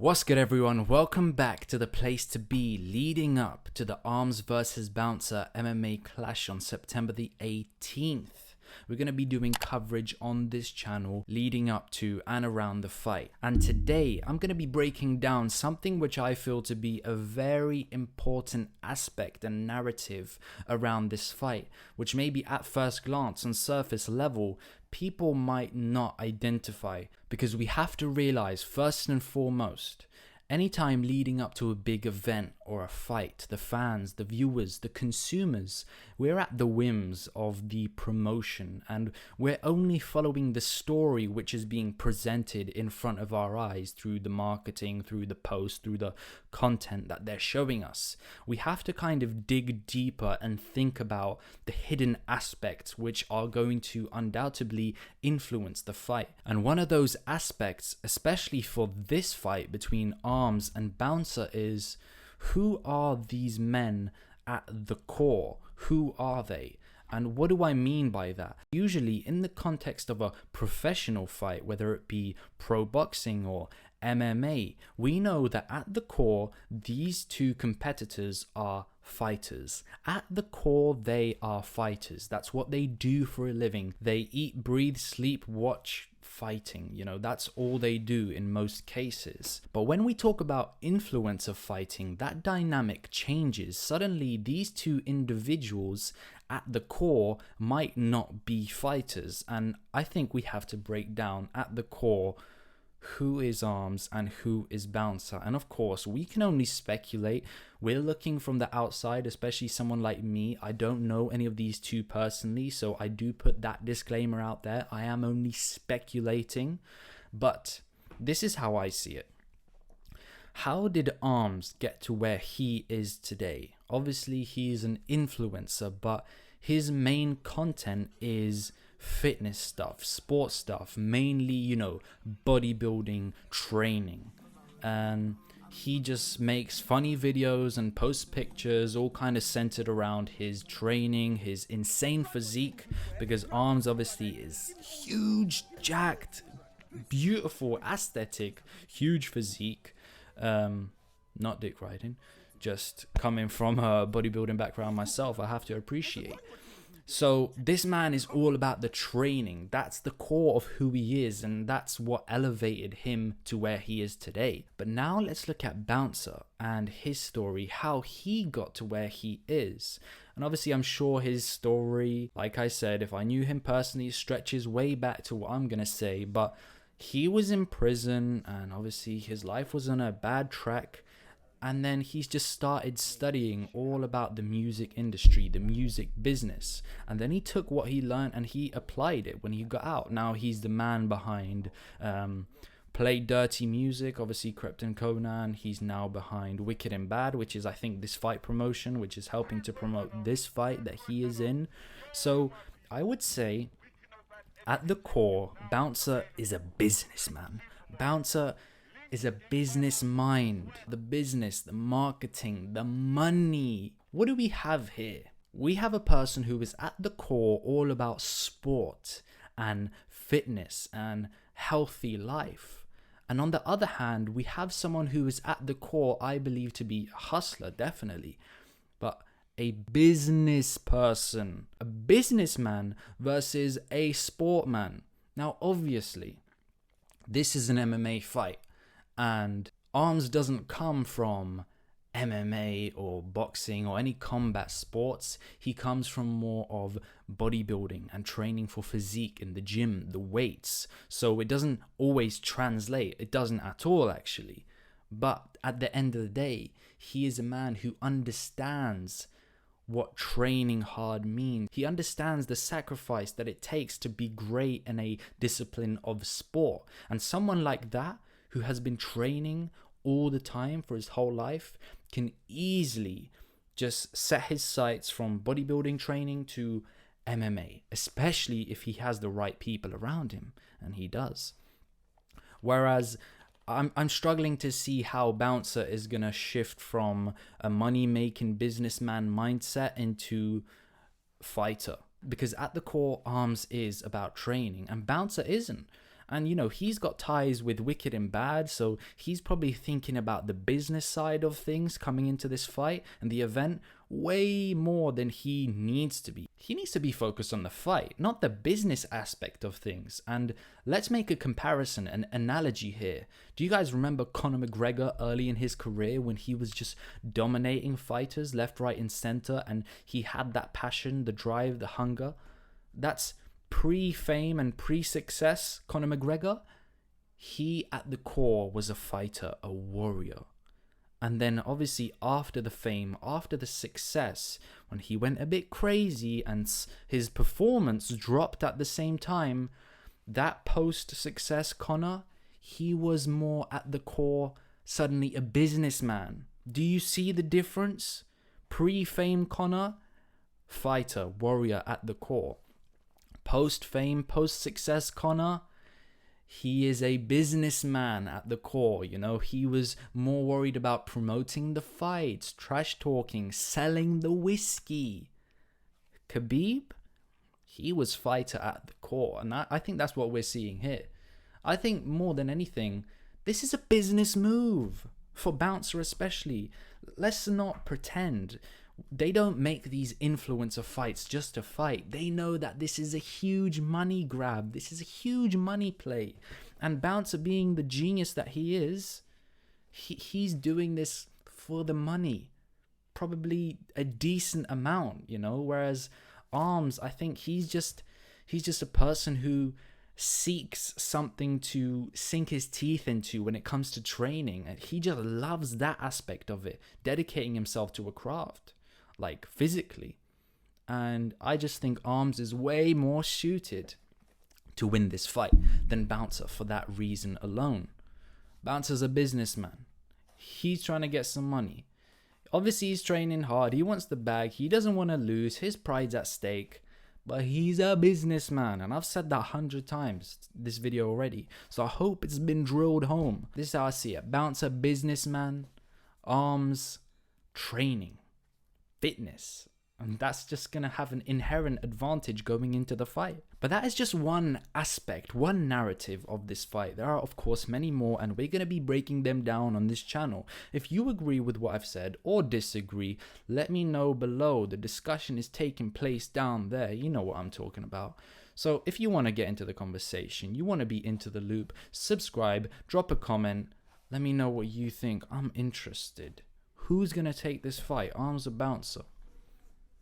What's good, everyone? Welcome back to the place to be leading up to the Armz versus Bouncer MMA clash on September the 18th. We're going to be doing coverage on this channel leading up to and around the fight. And today I'm going to be breaking down something which I feel to be a very important aspect and narrative around this fight, which maybe at first glance on surface level people might not identify, because we have to realize first and foremost, anytime leading up to a big event or a fight, the fans, the viewers, the consumers, we're at the whims of the promotion and we're only following the story which is being presented in front of our eyes through the marketing, through the post, through the content that they're showing us. We have to kind of dig deeper and think about the hidden aspects which are going to undoubtedly influence the fight. And one of those aspects, especially for this fight between Armz and Bouncer, is who are these men at the core? Who are they? And what do I mean by that? Usually in the context of a professional fight, whether it be pro boxing or MMA, we know that at the core, these two competitors are fighters. At the core, they are fighters. That's what they do for a living. They eat, breathe, sleep, watch fighting. You know, that's all they do in most cases. But when we talk about influence of fighting, that dynamic changes. Suddenly, these two individuals at the core might not be fighters. And I think we have to break down at the core who is Armz and who is Bouncer. And of course, we can only speculate. We're looking from the outside, especially someone like me. I don't know any of these two personally, so I do put that disclaimer out there. I am only speculating, but this is how I see it. How did Armz get to where he is today? Obviously, he's an influencer, but his main content is fitness stuff, sports stuff, mainly, you know, bodybuilding, training. And he just makes funny videos and posts pictures all kind of centered around his training, his insane physique, because Armz obviously is huge, jacked, beautiful, aesthetic, huge physique. Not dick riding, just coming from a bodybuilding background myself, I have to appreciate. So this man is all about the training. That's the core of who he is, and that's what elevated him to where he is today. But now let's look at Bouncer and his story, how he got to where he is. And obviously I'm sure his story, like I said, if I knew him personally, stretches way back to what I'm gonna say. But he was in prison and obviously his life was on a bad track. And then he's just started studying all about the music industry, the music business. And then he took what he learned and he applied it when he got out. Now he's the man behind Play Dirty Music, obviously Krypton Conan. He's now behind Wicked and Bad, which is, I think, this fight promotion, which is helping to promote this fight that he is in. So I would say at the core, Bouncer is a businessman. Bouncer is a business mind. The business, the marketing, the money. What do we have here? We have a person who is at the core all about sport and fitness and healthy life. And on the other hand, we have someone who is at the core, I believe, to be a hustler, definitely, but a business person, a businessman versus a sportman. Now, obviously, this is an MMA fight. And Armz doesn't come from MMA or boxing or any combat sports. He comes from more of bodybuilding and training for physique in the gym, the weights. So it doesn't always translate. It doesn't at all, actually. But at the end of the day, he is a man who understands what training hard means. He understands the sacrifice that it takes to be great in a discipline of sport. And someone like that, who has been training all the time for his whole life, can easily just set his sights from bodybuilding training to MMA, especially if he has the right people around him, and he does. Whereas I'm struggling to see how Bouncer is gonna shift from a money-making businessman mindset into fighter, because at the core, Armz is about training and Bouncer isn't. And, you know, he's got ties with Wicked and Bad, so he's probably thinking about the business side of things coming into this fight and the event way more than he needs to be. He needs to be focused on the fight, not the business aspect of things. And let's make a comparison, an analogy here. Do you guys remember Conor McGregor early in his career when he was just dominating fighters left, right, and center, and he had that passion, the drive, the hunger? That's pre-fame and pre-success Conor McGregor. He at the core was a fighter, a warrior. And then obviously after the fame, after the success, when he went a bit crazy and his performance dropped at the same time, that post-success Conor, he was more at the core suddenly a businessman. Do you see the difference? Pre-fame Conor, fighter, warrior at the core. Post-fame, post-success Conor, he is a businessman at the core. You know, he was more worried about promoting the fights, trash talking, selling the whiskey. Khabib, he was fighter at the core, and I think that's what we're seeing here. I think more than anything, this is a business move for Bouncer especially. Let's not pretend. They don't make these influencer fights just to fight. They know that this is a huge money grab. This is a huge money play. And Bouncer, being the genius that he is, he's doing this for the money. Probably a decent amount, you know. Whereas Armz, I think he's just a person who seeks something to sink his teeth into when it comes to training. And he just loves that aspect of it, dedicating himself to a craft, like physically. And I just think Armz is way more suited to win this fight than Bouncer for that reason alone. Bouncer's a businessman. He's trying to get some money. Obviously he's training hard. He wants the bag. He doesn't want to lose. His pride's at stake. But he's a businessman. And I've said that 100 times this video already. So I hope it's been drilled home. This is how I see it. Bouncer, businessman. Armz, training. Fitness. And that's just going to have an inherent advantage going into the fight. But that is just one aspect, one narrative of this fight. There are, of course, many more, and we're going to be breaking them down on this channel. If you agree with what I've said or disagree, let me know below. The discussion is taking place down there. You know what I'm talking about. So if you want to get into the conversation, you want to be into the loop, subscribe, drop a comment. Let me know what you think. I'm interested. Who's going to take this fight, Armz or Bouncer?